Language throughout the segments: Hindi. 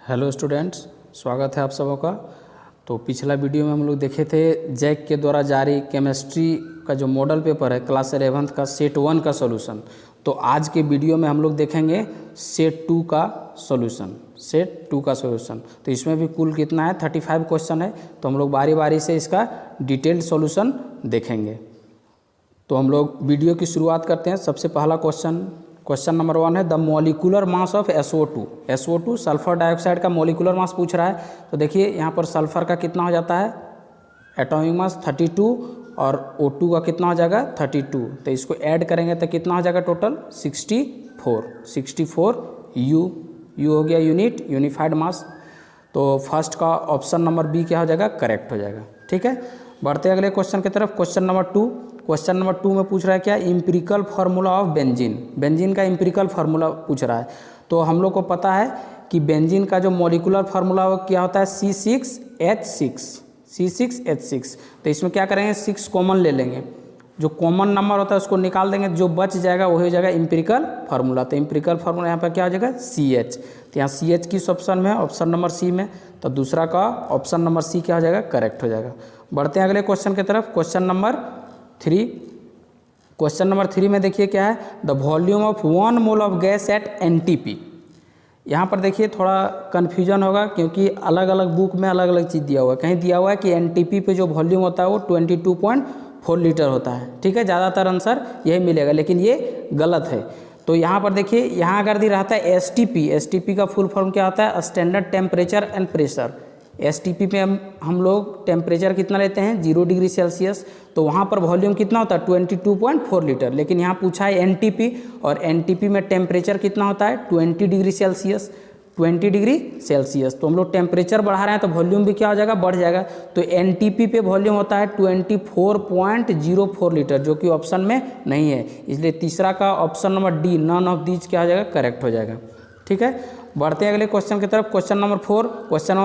हेलो स्टूडेंट्स, स्वागत है आप सबों का। तो पिछला वीडियो में हम लोग देखे थे जैक के द्वारा जारी केमिस्ट्री का जो मॉडल पेपर है क्लास 11th का सेट 1 का सॉल्यूशन। तो आज के वीडियो में हम लोग देखेंगे सेट 2 का सॉल्यूशन। तो इसमें भी कुल कितना है 35 क्वेश्चन है। तो हम लोग बारी बारी से इसका डिटेल्ड सॉल्यूशन देखेंगे। तो हम लोग वीडियो की शुरुआत करते हैं। सबसे पहला क्वेश्चन नंबर 1 है the molecular mass of SO2 sulphur dioxide का मॉलिक्यूलर मास पूछ रहा है। तो देखिए यहाँ पर सल्फर का कितना हो जाता है एटॉमिक मास 32 और O2 का कितना हो जाएगा 32। तो इसको ऐड करेंगे तो कितना हो जाएगा टोटल 64 यू हो गया यूनिफाइड मास। तो फर्स्ट का ऑप्शन नंबर बी क्या हो जाएगा करेक्ट हो जाएगा। ठीक है, बढ़ते अगले क्वेश्चन की तरफ। क्वेश्चन नंबर 2 में पूछ रहा है क्या इंपिरिकल फार्मूला ऑफ बेंजीन का इंपिरिकल फार्मूला पूछ रहा है। तो हम लोग को पता है कि बेंजीन का जो मॉलिक्यूलर फार्मूला क्या होता है C6H6। तो इसमें क्या करेंगे 6 कॉमन ले लेंगे, जो कॉमन नंबर होता है उसको निकाल देंगे, जो बच जाएगा वही हो जाएगा इंपिरिकल फार्मूला। तो इंपिरिकल फार्मूला यहाँ पर क्या हो जाएगा CH। तो यहाँ CH किस ऑप्शन में है ऑप्शन नंबर सी में। तो दूसरा का ऑप्शन नंबर सी क्या हो जाएगा करेक्ट हो जाएगा। बढ़ते हैं अगले क्वेश्चन की तरफ। क्वेश्चन नंबर 3 में देखिए क्या है the volume of 1 mole of gas at NTP। यहाँ पर देखिए थोड़ा कन्फ्यूजन होगा क्योंकि अलग अलग बुक में अलग अलग चीज़ दिया हुआ है। कहीं दिया हुआ है कि NTP पे जो वॉल्यूम होता है वो 22.4 लीटर होता है। ठीक है, ज़्यादातर आंसर यही मिलेगा, लेकिन ये गलत है। तो यहाँ पर देखिए यहाँ अगर दी रहता है STP का फुल फॉर्म क्या होता है standard temperature and pressure. STP पे हम लोग टेम्परेचर कितना लेते हैं 0 डिग्री सेल्सियस। तो वहाँ पर वॉल्यूम कितना होता है 22.4 लीटर। लेकिन यहाँ पूछा है NTP और NTP में टेम्परेचर कितना होता है 20 डिग्री सेल्सियस। तो हम लोग टेम्परेचर बढ़ा रहे हैं तो वॉल्यूम भी क्या हो जाएगा बढ़ जाएगा। तो NTP पे वॉल्यूम होता है 24.04 लीटर, जो कि ऑप्शन में नहीं है। इसलिए तीसरा का option number D none of these क्या हो जाएगा करेक्ट हो जाएगा। ठीक है, बढ़ते हैं अगले क्वेश्चन की तरफ। क्वेश्चन नंबर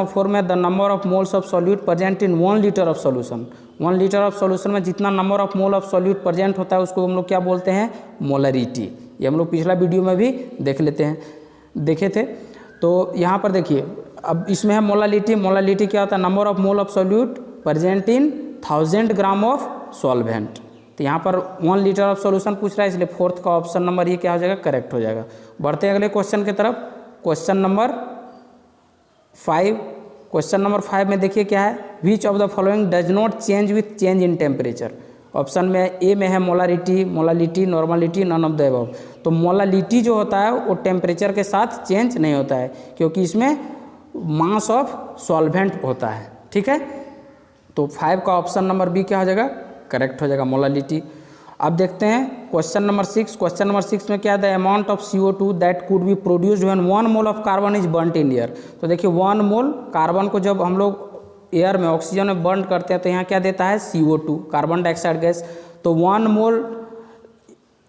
4 में the number of moles of solute present in 1 litre of solution. 1 litre of solution में जितना number of mole of solute present होता है उसको हम लोग क्या बोलते हैं मोलरिटी। ये हम लोग पिछला वीडियो में भी देखे थे। तो यहाँ पर देखिए अब इसमें है मोलालिटी क्या होता है number of mole of solute present in 1000 gram of solvent. तो यहाँ पर 1 लीटर ऑफ सॉल्यूशन पूछ रहा है, इसलिए फोर्थ का ऑप्शन नंबर ये क्या हो जाएगा करेक्ट हो जाएगा। बढ़ते हैं अगले क्वेश्चन की तरफ। क्वेश्चन नंबर 5 में देखिए क्या है which of the following does not change with change in temperature. Option में ए में है molality, normality, none of the above. तो मोलालिटी जो होता है वो टेम्परेचर के साथ चेंज नहीं होता है क्योंकि इसमें मास ऑफ सॉल्वेंट होता है। ठीक है, तो 5 का ऑप्शन नंबर बी क्या हो जाएगा करेक्ट हो जाएगा मोलालिटी। अब देखते हैं क्वेश्चन नंबर 6 में क्या है the amount of CO2 that could be produced when 1 mole of carbon is burned in air. तो देखिए 1 मोल कार्बन को जब हम लोग एयर में ऑक्सीजन में बर्न करते हैं तो यहाँ क्या देता है CO2 कार्बन डाइऑक्साइड गैस। तो 1 मोल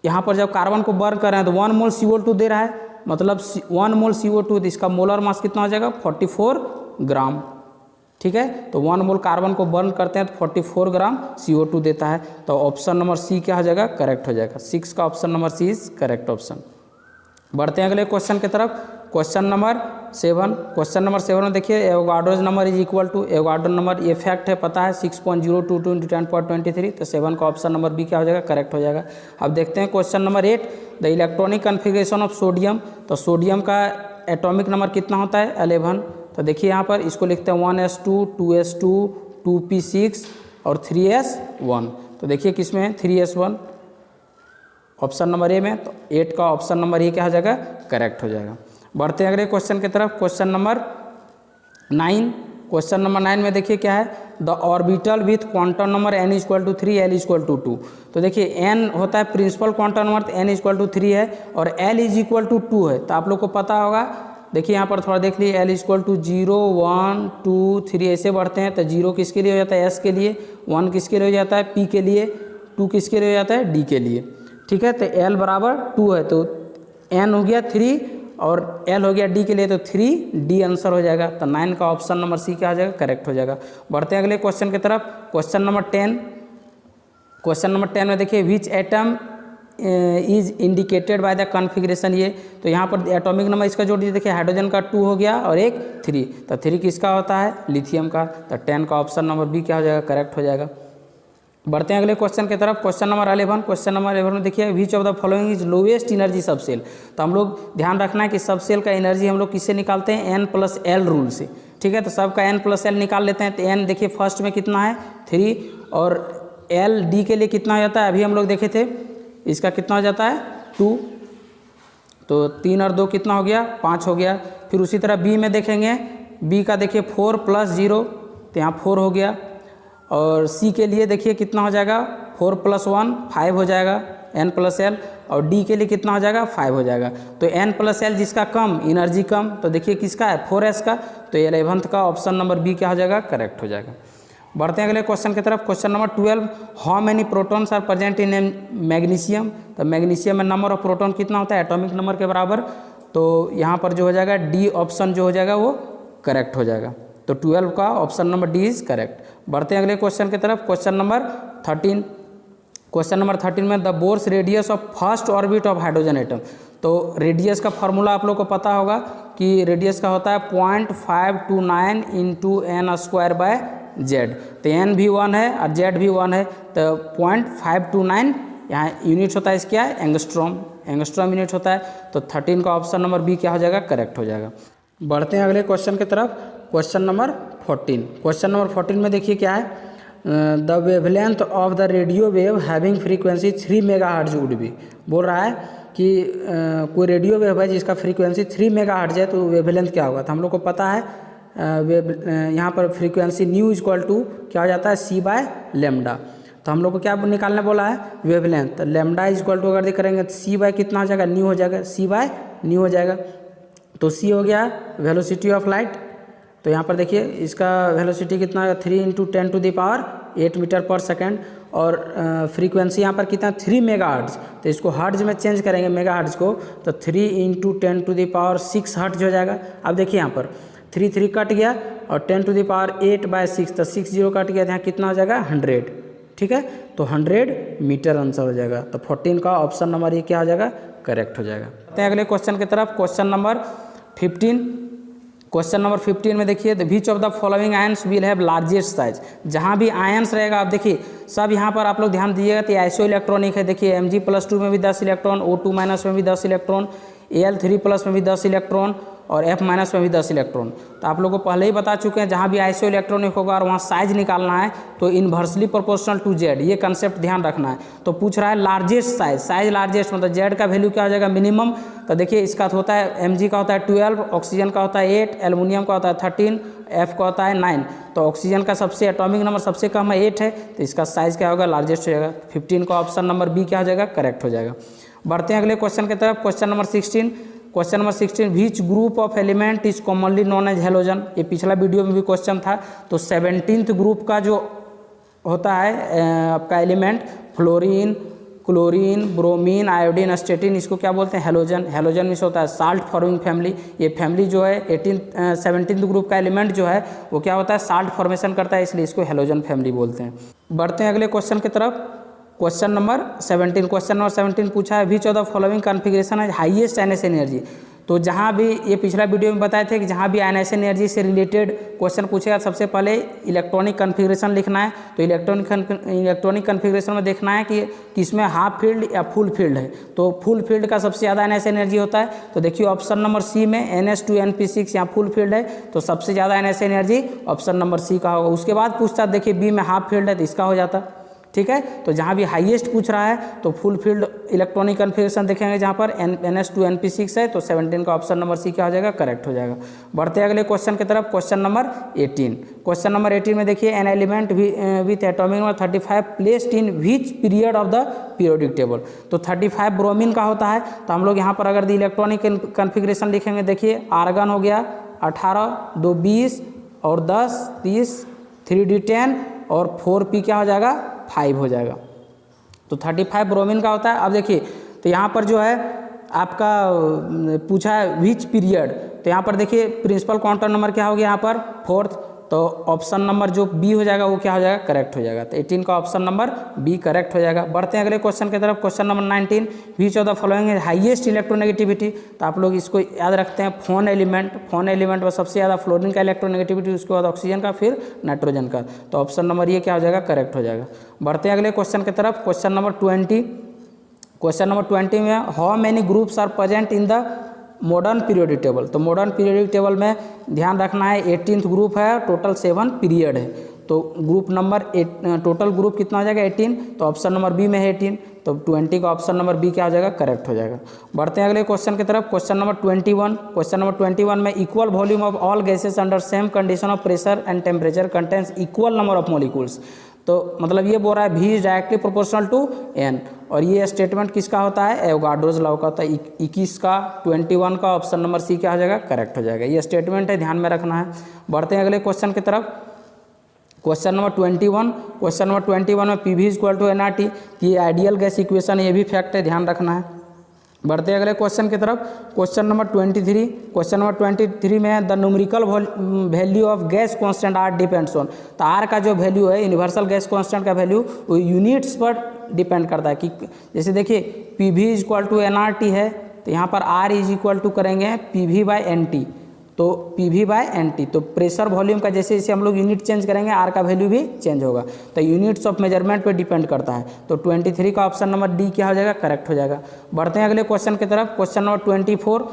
यहाँ पर जब कार्बन को बर्न कर रहे हैं तो 1 मोल CO2 दे रहा है, मतलब 1 मोल CO2 तो इसका मोलर मास कितना हो जाएगा 44 ग्राम। ठीक है, तो 1 मोल कार्बन को बर्न करते हैं तो 44 ग्राम CO2 देता है। तो ऑप्शन नंबर सी क्या हो जाएगा करेक्ट हो जाएगा। 6 का option number C is correct option. बढ़ते हैं अगले क्वेश्चन की तरफ। क्वेश्चन नंबर 7 में देखिए Avogadro's number is equal to Avogadro number, ये फैक्ट है पता है 6.022 × 10⁻23। तो 7 का ऑप्शन नंबर बी क्या हो जाएगा करेक्ट हो जाएगा। अब देखते हैं question number 8 the electronic configuration of sodium. तो सोडियम का एटॉमिक नंबर कितना होता है 11। तो देखिए यहाँ पर इसको लिखते हैं 1s2 2s2 2p6 और 3s1। तो देखिए किस में है 3s1 ऑप्शन नंबर ए में। तो 8 का ऑप्शन नंबर ए क्या हो जाएगा करेक्ट हो जाएगा। बढ़ते हैं अगले क्वेश्चन की तरफ। क्वेश्चन नंबर 9 में देखिए क्या है the orbital with quantum number n = 3 l = 2। तो देखिए n होता है प्रिंसिपल क्वांटम नंबर, n = 3 है और l = 2 है। तो आप लोग को पता होगा, देखिए यहाँ पर थोड़ा देख लीजिए l = 0 1 2 3 ऐसे बढ़ते हैं। तो 0 किसके लिए हो जाता है s के लिए, 1 किसके लिए हो जाता है p के लिए, 2 किसके लिए हो जाता है d के लिए। ठीक है, तो l = 2 है तो n हो गया 3 और l हो गया d के लिए, तो 3d आंसर हो जाएगा। तो 9 का ऑप्शन नंबर सी क्या हो जाएगा करेक्ट हो जाएगा। बढ़ते हैं अगले क्वेश्चन की तरफ। क्वेश्चन नंबर 10 में देखिए which atom is indicated by the configuration. ये तो यहाँ पर एटॉमिक नंबर इसका जोड़ दीजिए, देखिए हाइड्रोजन का 2 हो गया और एक 3, तो 3 किसका होता है, लिथियम का। तो 10 का ऑप्शन नंबर बी क्या हो जाएगा, करेक्ट हो जाएगा। बढ़ते हैं अगले क्वेश्चन की तरफ। क्वेश्चन नंबर 11, क्वेश्चन नंबर 11 में देखिए विच of the following is lowest energy subshell. तो हम लोग ध्यान रखना है कि सबसेल का एनर्जी हम लोग किससे निकालते हैं, n+l रूल से, ठीक है। तो सबका n+l निकाल लेते हैं। तो n देखिए फर्स्ट में कितना है 3 और l d के लिए कितना हो जाता है, अभी हम लोग देखे थे, इसका कितना हो जाता है 2, तो 3 और 2 कितना हो गया, 5 हो गया। फिर उसी तरह b में देखेंगे, b का देखिए 4 + 0, तो यहाँ 4 हो गया। और c के लिए देखिए कितना हो जाएगा, 4 + 1 5 हो जाएगा n+l, और d के लिए कितना हो जाएगा 5 हो जाएगा। तो n+l जिसका कम, एनर्जी कम, तो देखिए किसका है 4s का। तो 11th का ऑप्शन नंबर बी क्या हो जाएगा, करेक्ट हो जाएगा। बढ़ते हैं अगले क्वेश्चन की तरफ। Question number 12, how many protons are present in magnesium. तो मैग्नीशियम में नंबर ऑफ प्रोटॉन कितना होता है, एटॉमिक नंबर के बराबर। तो यहाँ पर जो हो जाएगा डी ऑप्शन जो हो जाएगा वो करेक्ट हो जाएगा। तो 12 का option number D is correct. बढ़ते हैं अगले क्वेश्चन की तरफ। क्वेश्चन नंबर 13, क्वेश्चन नंबर 13 में the Bohr's radius of first orbit of hydrogen atom. तो रेडियस का फॉर्मूला आप लोग को पता होगा कि रेडियस का होता है 0.529 × n²/z। तो n भी 1 है और z भी 1 है, तो 0.529 यहाँ यूनिट होता है, इसका है एंगस्ट्रॉम, एंगस्ट्रॉम यूनिट होता है। तो 13 का ऑप्शन नंबर बी क्या हो जाएगा, करेक्ट हो जाएगा। बढ़ते हैं अगले क्वेश्चन की तरफ। क्वेश्चन नंबर 14, क्वेश्चन नंबर 14 में देखिए क्या है, the wavelength of the radio wave having frequency 3 megahertz would be. बोल रहा है कि कोई रेडियो वेव है जिसका फ्रीक्वेंसी 3 मेगाहर्ट्ज है, तो वेवलेंथ क्या होगा। तो हम लोग को पता है यहाँ पर फ्रीक्वेंसी न्यू इक्वल टू क्या हो जाता है, c/λ। तो हम लोग को क्या निकालने बोला है, वेवलेंथ। तो लैम्डा इक्वल टू अगर करेंगे तो c/ कितना हो जाएगा, न्यू हो जाएगा, c/न्यू हो जाएगा। तो c हो गया वेलोसिटी ऑफ लाइट। तो यहाँ पर देखिए इसका वेलोसिटी कितना है, 3 × 10⁸ मीटर पर सेकेंड। और फ्रीक्वेंसी यहाँ पर कितना, 3 मेगाहर्ट्ज। तो इसको हर्ट्ज में चेंज करेंगे मेगाहर्ट्ज को, तो 3 × 10⁻6 हर्ट्ज हो जाएगा। अब देखिए यहाँ पर 3 कट गया और 10⁸ तो 6 0 कट गया, तो यहाँ कितना हो जाएगा 100, ठीक है। तो 100 मीटर आंसर हो जाएगा। तो 14 का ऑप्शन नंबर ये क्या हो जाएगा, करेक्ट हो जाएगा। अगले क्वेश्चन की तरफ। क्वेश्चन नंबर 15, क्वेश्चन नंबर 15 में देखिए the which of the following ions will have largest size. जहाँ भी आयंस रहेगा, आप देखिए सब यहाँ पर आप लोग ध्यान दीजिएगा, तो आइसो इलेक्ट्रॉनिक है। देखिए Mg+2 में भी 10 इलेक्ट्रॉन, O2- में भी 10 इलेक्ट्रॉन, Al3+ में भी 10 इलेक्ट्रॉन और F- में भी 10 इलेक्ट्रॉन। तो आप लोगों को पहले ही बता चुके हैं, जहाँ भी आइसो इलेक्ट्रॉनिक होगा और वहाँ साइज निकालना है तो इन्वर्सली प्रोपोर्शनल टू Z, ये कंसेप्ट ध्यान रखना है। तो पूछ रहा है लार्जेस्ट साइज, साइज लार्जेस्ट मतलब Z का वैल्यू क्या हो जाएगा, मिनिमम। तो देखिए इसका होता है Mg का होता है 12, ऑक्सीजन का होता है 8, एल्युमिनियम का होता है 13, F का होता है 9। तो ऑक्सीजन का सबसे एटॉमिक नंबर सबसे कम है 8 है, तो इसका साइज क्या होगा, लार्जेस्ट हो जाएगा। 15 का ऑप्शन नंबर बी क्या हो जाएगा, करेक्ट हो जाएगा। बढ़ते हैं अगले क्वेश्चन की तरफ। Question number 16, question number 16 which group of element is commonly known as halogen. ये पिछला वीडियो में भी क्वेश्चन था। तो 17th ग्रुप का जो होता है आपका element, fluorine, chlorine, bromine, iodine, astatine, इसको क्या बोलते हैं, हेलोजन। हेलोजन में होता है साल्ट फॉर्मिंग फैमिली। ये फैमिली जो है 17th ग्रुप का एलिमेंट जो है वो क्या होता है, साल्ट फॉर्मेशन करता है, इसलिए इसको हेलोजन फैमिली बोलते हैं। बढ़ते हैं अगले क्वेश्चन की तरफ। क्वेश्चन नंबर 17, क्वेश्चन नंबर 17 पूछा है which of the following configuration है हाईएस्ट आयनाइजेशन एनर्जी। तो जहाँ भी ये पिछला वीडियो में बताए थे कि जहाँ भी आयनाइजेशन एनर्जी से रिलेटेड क्वेश्चन पूछेगा, सबसे पहले इलेक्ट्रॉनिक कॉन्फ़िगरेशन लिखना है। तो इलेक्ट्रॉनिक कॉन्फ़िगरेशन में देखना है कि किसमें हाफ फील्ड या फुल फील्ड है। तो फुल फील्ड का सबसे ज़्यादा आयनाइजेशन एनर्जी होता है। तो देखिए ऑप्शन नंबर सी में NH2NP6 यहाँ फुल फील्ड है, तो सबसे ज़्यादा ionization energy option number C का होगा। उसके बाद पूछता देखिए बी में हाफ फील्ड है, तो इसका हो जाता, ठीक है। तो जहाँ भी हाईएस्ट पूछ रहा है तो फुल फील्ड इलेक्ट्रॉनिक कॉन्फ़िगरेशन देखेंगे, जहाँ पर NH2NP6 है, तो 17 का ऑप्शन नंबर सी क्या हो जाएगा, करेक्ट हो जाएगा। बढ़ते हैं अगले क्वेश्चन की तरफ। क्वेश्चन नंबर 18, क्वेश्चन नंबर 18 में देखिए an element with atomic number 35 placed in which period of the periodic table. तो 35 ब्रोमीन का होता है। तो हम लोग यहाँ पर अगर इलेक्ट्रॉनिक कॉन्फ़िगरेशन लिखेंगे, देखिए आर्गन हो गया 18, 2 20 और 10 30, 3D10 और 4P क्या हो जाएगा, 5 हो जाएगा। तो 35 ब्रोमीन का होता है। अब देखिए तो यहाँ पर जो है आपका पूछा है विच पीरियड, तो यहाँ पर देखिए प्रिंसिपल क्वांटम नंबर क्या हो गया, यहाँ पर 4th। तो ऑप्शन नंबर जो बी हो जाएगा वो क्या हो जाएगा, करेक्ट हो जाएगा। तो 18 का ऑप्शन नंबर बी करेक्ट हो जाएगा। बढ़ते हैं अगले क्वेश्चन की तरफ। Question number 19, which of the following है हाईएस्ट इलेक्ट्रोनेगेटिविटी। तो आप लोग इसको याद रखते हैं, फोन एलिमेंट में सबसे ज़्यादा फ्लोरीन का इलेक्ट्रोनेगेटिविटी, उसके बाद ऑक्सीजन का, फिर नाइट्रोजन का। तो ऑप्शन नंबर ये क्या हो जाएगा, करेक्ट हो जाएगा। बढ़ते हैं अगले क्वेश्चन की तरफ। क्वेश्चन नंबर 20 में how many groups are present in the modern periodic table. तो मॉडर्न पीरियोडिक टेबल में ध्यान रखना है 18th ग्रुप है, टोटल 7 पीरियड है। तो ग्रुप नंबर टोटल ग्रुप कितना हो जाएगा 18, तो ऑप्शन नंबर बी में है 18, तो 20 का ऑप्शन नंबर बी क्या हो जाएगा, करेक्ट हो जाएगा। बढ़ते हैं अगले क्वेश्चन की तरफ। क्वेश्चन नंबर 21 में equal volume of all gases under same condition of pressure and temperature contains equal number of molecules. तो मतलब ये बोल रहा है V is directly proportional to N, और ये स्टेटमेंट किसका होता है, एवोगाड्रोज लॉ का होता है। 21 का 21 का ऑप्शन नंबर सी क्या हो जाएगा, करेक्ट हो जाएगा। ये स्टेटमेंट है, ध्यान में रखना है। बढ़ते हैं अगले क्वेश्चन की तरफ। क्वेश्चन नंबर 21 में P V equal to NRT, ये आइडियल गैस इक्वेशन, ये भी फैक्ट है, ध्यान रखना है। बढ़ते हैं अगले क्वेश्चन की तरफ। क्वेश्चन नंबर 23 में the numerical value of gas constant R depends on. तो आर का जो वैल्यू है, यूनिवर्सल गैस कांस्टेंट का वैल्यू, वो यूनिट्स पर डिपेंड करता है। कि जैसे देखिए P V is equal to NRT है, तो यहाँ पर आर इज इक्वल टू करेंगे PV/NT, तो PV/NT। तो प्रेशर वॉल्यूम का जैसे जैसे हम लोग यूनिट चेंज करेंगे, आर का वैल्यू भी चेंज होगा। तो यूनिट्स ऑफ मेजरमेंट पे डिपेंड करता है। तो 23 का ऑप्शन नंबर डी क्या हो जाएगा, करेक्ट हो जाएगा। बढ़ते हैं अगले क्वेश्चन की तरफ। Question number 24,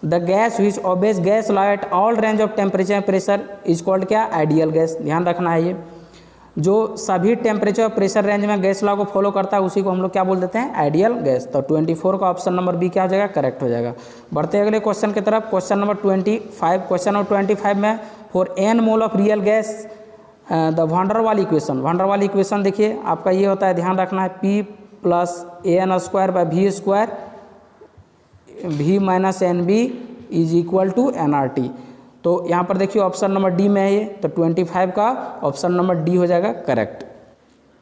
the gas which obeys gas law at all range of temperature and pressure is called क्या, आइडियल गैस। ध्यान रखना है, ये जो सभी टेम्परेचर और प्रेशर रेंज में गैस लॉ को फॉलो करता है, उसी को हम लोग क्या बोल देते हैं, आइडियल गैस। तो 24 का ऑप्शन नंबर बी क्या हो जाएगा, करेक्ट हो जाएगा। बढ़ते हैं अगले क्वेश्चन की तरफ। क्वेश्चन नंबर 25 में for n mole of real gas the van der Waal equation देखिए आपका ये होता है, ध्यान रखना है, P + AN² V - NB is equal to NRT। तो यहाँ पर देखिए ऑप्शन नंबर डी में है ये, तो 25 का ऑप्शन नंबर डी हो जाएगा, करेक्ट।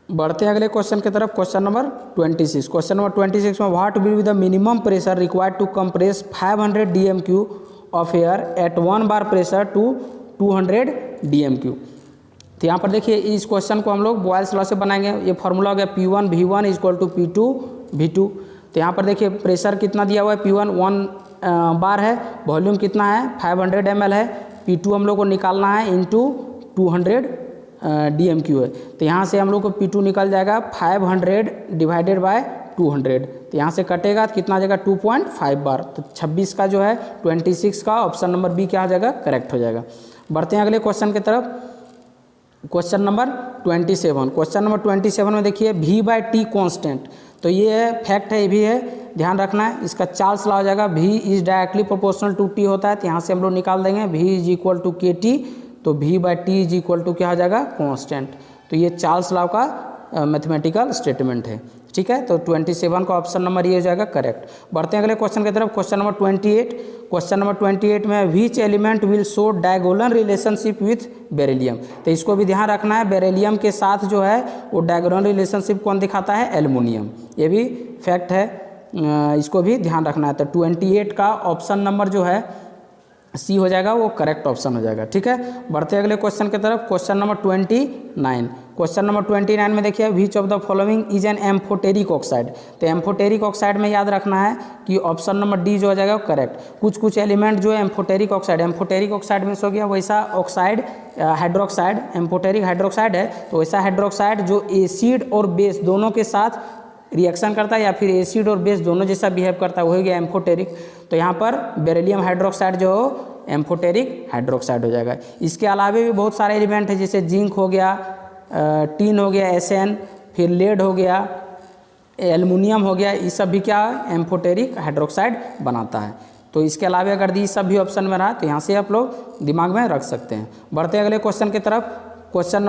बढ़ते हैं अगले क्वेश्चन की तरफ। क्वेश्चन नंबर 26 में what will be the minimum pressure required to compress 500 DMQ of air at 1 bar pressure to 200 DMQ। तो यहाँ पर देखिए इस क्वेश्चन को हम लोग बॉयल्स लॉ से बनाएंगे। ये फॉर्मूला हो गया P1 V1 = P2 V2। तो यहाँ पर देखिए प्रेशर कितना दिया हुआ है, P1 1 बार है, वॉल्यूम कितना है 500 ml है, P2 हम लोग को निकालना है इंटू 200 DMQ है। तो यहाँ से हम लोग को P2 निकल जाएगा 500 डिवाइडेड बाय 200। तो यहाँ से कटेगा तो कितना आ जाएगा 2.5 बार। तो 26 का जो है 26 का ऑप्शन नंबर बी क्या हो जाएगा, करेक्ट हो जाएगा। बढ़ते हैं अगले क्वेश्चन की तरफ। क्वेश्चन नंबर 27 में देखिए V/T कांस्टेंट। तो ये फैक्ट है, ये भी है, ध्यान रखना है। इसका चार्ल्स लॉ हो जाएगा, V is directly proportional to T होता है। तो यहाँ से हम लोग निकाल देंगे V is equal to KT, तो V/T इज इक्वल टू क्या हो जाएगा, कांस्टेंट। तो ये चार्ल्स लॉ का मैथमेटिकल स्टेटमेंट है, ठीक है। तो 27 का ऑप्शन नंबर ये हो जाएगा, करेक्ट। बढ़ते हैं अगले क्वेश्चन की तरफ। क्वेश्चन नंबर 28 में which element will show diagonal relationship with beryllium. तो इसको भी ध्यान रखना है, बेरिलियम के साथ जो है वो डायगोनल रिलेशनशिप कौन दिखाता है, एल्युमिनियम। ये भी फैक्ट है, इसको भी ध्यान रखना है। तो 28 का ऑप्शन नंबर जो है सी हो जाएगा, वो करेक्ट ऑप्शन हो जाएगा, ठीक है। बढ़ते अगले क्वेश्चन की तरफ। क्वेश्चन नंबर 29 में देखिए विच of the following is an amphoteric oxide. तो एम्फोटेरिक ऑक्साइड में याद रखना है कि ऑप्शन नंबर डी जो हो जाएगा करेक्ट। कुछ एलिमेंट जो है एम्फोटेरिक ऑक्साइड मीन्स हो गया वैसा ऑक्साइड, हाइड्रोक्साइड, एम्फोटेरिक हाइड्रोक्साइड है, तो वैसा हाइड्रोक्साइड जो एसिड और बेस दोनों के साथ रिएक्शन करता है या फिर एसिड और बेस दोनों जैसा बिहेव करता है, वो हो गया एम्फोटेरिक। तो यहाँ पर बेरिलियम हाइड्रोक्साइड जो हो एम्फोटेरिक हाइड्रोक्साइड हो जाएगा। इसके अलावे भी बहुत सारे एलिमेंट हैं, जैसे जिंक हो गया, टीन हो गया, SN, फिर लेड हो गया, एल्युमिनियम हो गया, ये सब भी क्या एम्फोटेरिक हाइड्रोक्साइड बनाता है। तो इसके अलावे अगर दी सब भी ऑप्शन में रहा तो यहाँ से आप लोग दिमाग में रख सकते हैं। बढ़ते हैं अगले क्वेश्चन की तरफ। क्वेश्चन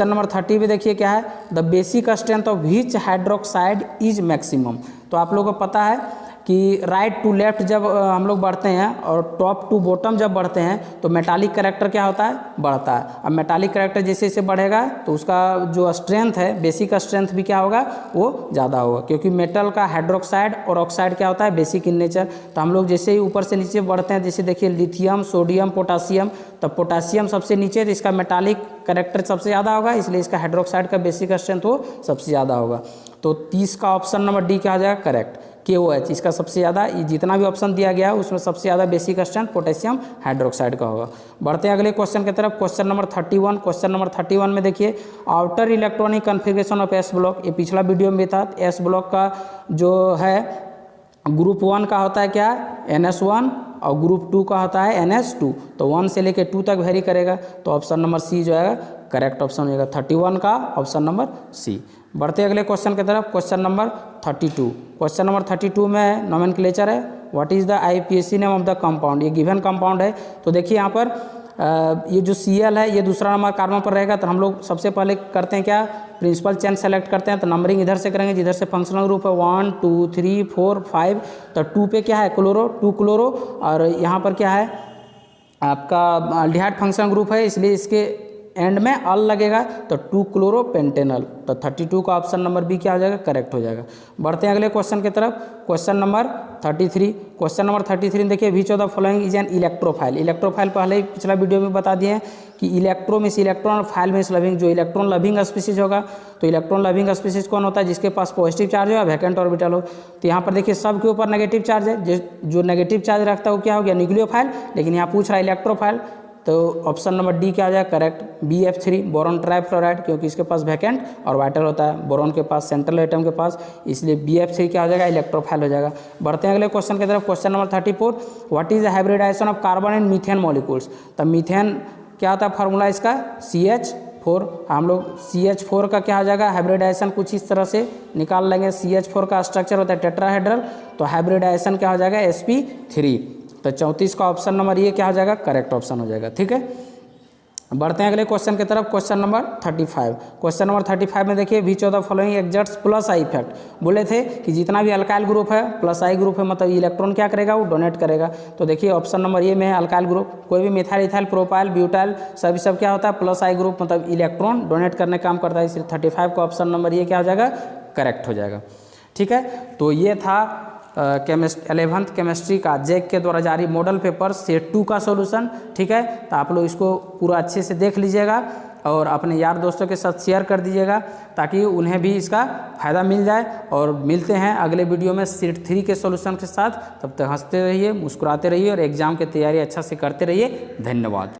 नंबर 30 भी देखिए क्या है, the basic strength of which hydroxide is maximum. तो आप लोगों को पता है कि राइट टू लेफ्ट जब हम लोग बढ़ते हैं और टॉप टू बॉटम जब बढ़ते हैं तो मेटालिक कैरेक्टर क्या होता है, बढ़ता है। अब मेटालिक कैरेक्टर जैसे जैसे बढ़ेगा तो उसका जो स्ट्रेंथ है, बेसिक स्ट्रेंथ भी क्या होगा, वो ज़्यादा होगा, क्योंकि मेटल का हाइड्रोक्साइड और ऑक्साइड क्या होता है, बेसिक इन नेचर। तो हम लोग जैसे ही ऊपर से नीचे बढ़ते हैं, जैसे देखिए लिथियम, सोडियम, पोटासियम, तो पोटासियम सबसे नीचे, तो इसका मेटालिक कैरेक्टर सबसे ज़्यादा होगा, इसलिए इसका हाइड्रोक्साइड का बेसिक स्ट्रेंथ वो सबसे ज़्यादा होगा। तो 30 का ऑप्शन नंबर डी क्या हो जाएगा, करेक्ट। KOH इसका सबसे ज़्यादा, जितना भी ऑप्शन दिया गया है उसमें सबसे ज़्यादा बेसिक स्ट्रेंथ पोटेशियम हाइड्रोक्साइड का होगा। बढ़ते हैं अगले क्वेश्चन की तरफ, क्वेश्चन नंबर 31। क्वेश्चन नंबर 31 में देखिए, outer electronic configuration of S block, ये पिछला वीडियो में भी था। एस ब्लॉक का जो है ग्रुप 1 का होता है क्या, NS1, और ग्रुप 2 का होता है NS2। तो 1 से लेकर 2 तक वेरी करेगा, तो ऑप्शन नंबर सी जो है करेक्ट ऑप्शन होगा, 31 का ऑप्शन नंबर सी। बढ़ते अगले क्वेश्चन की तरफ, क्वेश्चन नंबर 32। क्वेश्चन नंबर 32 में नोमेनक्लेचर है, what is the IUPAC name of the compound, ये गिवन कंपाउंड है। तो देखिए यहाँ पर ये जो Cl है ये दूसरा नंबर कार्बन पर रहेगा, तो हम लोग सबसे पहले करते हैं क्या, प्रिंसिपल चेन सेलेक्ट करते हैं। तो नंबरिंग इधर से करेंगे, जिधर से फंक्शनल ग्रुप है 1 2 3 4 5, तो 2 पे क्या है क्लोरो, 2 क्लोरो, और यहाँ पर क्या है आपका अल्डिहाइड फंक्शनल ग्रुप है, इसलिए इसके एंड में अल लगेगा, तो 2 क्लोरोपेंटेनल। तो 32 का ऑप्शन नंबर बी क्या हो जाएगा, करेक्ट हो जाएगा। बढ़ते हैं अगले क्वेश्चन की तरफ, क्वेश्चन नंबर 33। क्वेश्चन नंबर 33 देखिए, विच of the following is an electrophile. Electrophile पहले ही पिछला वीडियो में बता दिए हैं कि इलेक्ट्रो में इलेक्ट्रॉन और फाइल में लविंग, जो इलेक्ट्रॉन लविंग स्पीसीज होगा, तो इलेक्ट्रॉन लविंग स्पीसीज कौन होता है, जिसके पास पॉजिटिव चार्ज हो या वैकेंट ऑर्बिटल हो। तो यहाँ पर देखिए सब के ऊपर नेगेटिव चार्ज है, जो नेगेटिव चार्ज रखता है वो क्या हो गया, न्यूक्लियोफाइल, लेकिन यहाँ पूछ रहा है इलेक्ट्रोफाइल, तो ऑप्शन नंबर डी क्या आ जाएगा, करेक्ट, BF3 बोरॉन ट्राइफ्लोराइड, क्योंकि इसके पास वैकेंट और वाइटल होता है, बोरॉन के पास सेंट्रल एटम के पास, इसलिए BF3 क्या हो जाएगा, इलेक्ट्रोफाइल हो जाएगा। बढ़ते हैं अगले क्वेश्चन की तरफ, question number 34। What is the hybridization of carbon and methane molecules. तो मीथेन क्या होता है फार्मूला इसका, CH4। हम लोग CH4 का क्या हो जाएगा, हाइब्रिडाइजेशन कुछ इस तरह से निकाल लेंगे। CH4 का स्ट्रक्चर होता है टेट्राहेड्रल, तो हाइब्रिडाइजेशन क्या हो जाएगा, sp3। तो 34 का ऑप्शन नंबर ये क्या हो जाएगा, करेक्ट ऑप्शन हो जाएगा, ठीक है। बढ़ते हैं अगले क्वेश्चन की तरफ, क्वेश्चन नंबर 35। क्वेश्चन नंबर 35 में देखिए, विच of the following exerts plus I effect. बोले थे कि जितना भी अल्काइल ग्रुप है प्लस आई ग्रुप है, मतलब इलेक्ट्रॉन क्या करेगा, वो डोनेट करेगा। तो देखिए ऑप्शन नंबर ये में है अल्काइल ग्रुप, कोई भी मिथाइल, इथाइल, प्रोपाइल, ब्यूटाइल, सभी सब क्या होता है, प्लस आई ग्रुप, मतलब इलेक्ट्रॉन डोनेट करने का काम करता है, इसलिए 35 का ऑप्शन नंबर ये क्या हो जाएगा, करेक्ट हो जाएगा, ठीक है। तो ये था 11th केमिस्ट्री का जैक के द्वारा जारी मॉडल पेपर सेट 2 का सॉल्यूशन, ठीक है। तो आप लोग इसको पूरा अच्छे से देख लीजिएगा और अपने यार दोस्तों के साथ शेयर कर दीजिएगा, ताकि उन्हें भी इसका फ़ायदा मिल जाए। और मिलते हैं अगले वीडियो में सेट 3 के सॉल्यूशन के साथ। तब तक हंसते रहिए, मुस्कुराते रहिए और एग्ज़ाम की तैयारी अच्छा से करते रहिए। धन्यवाद।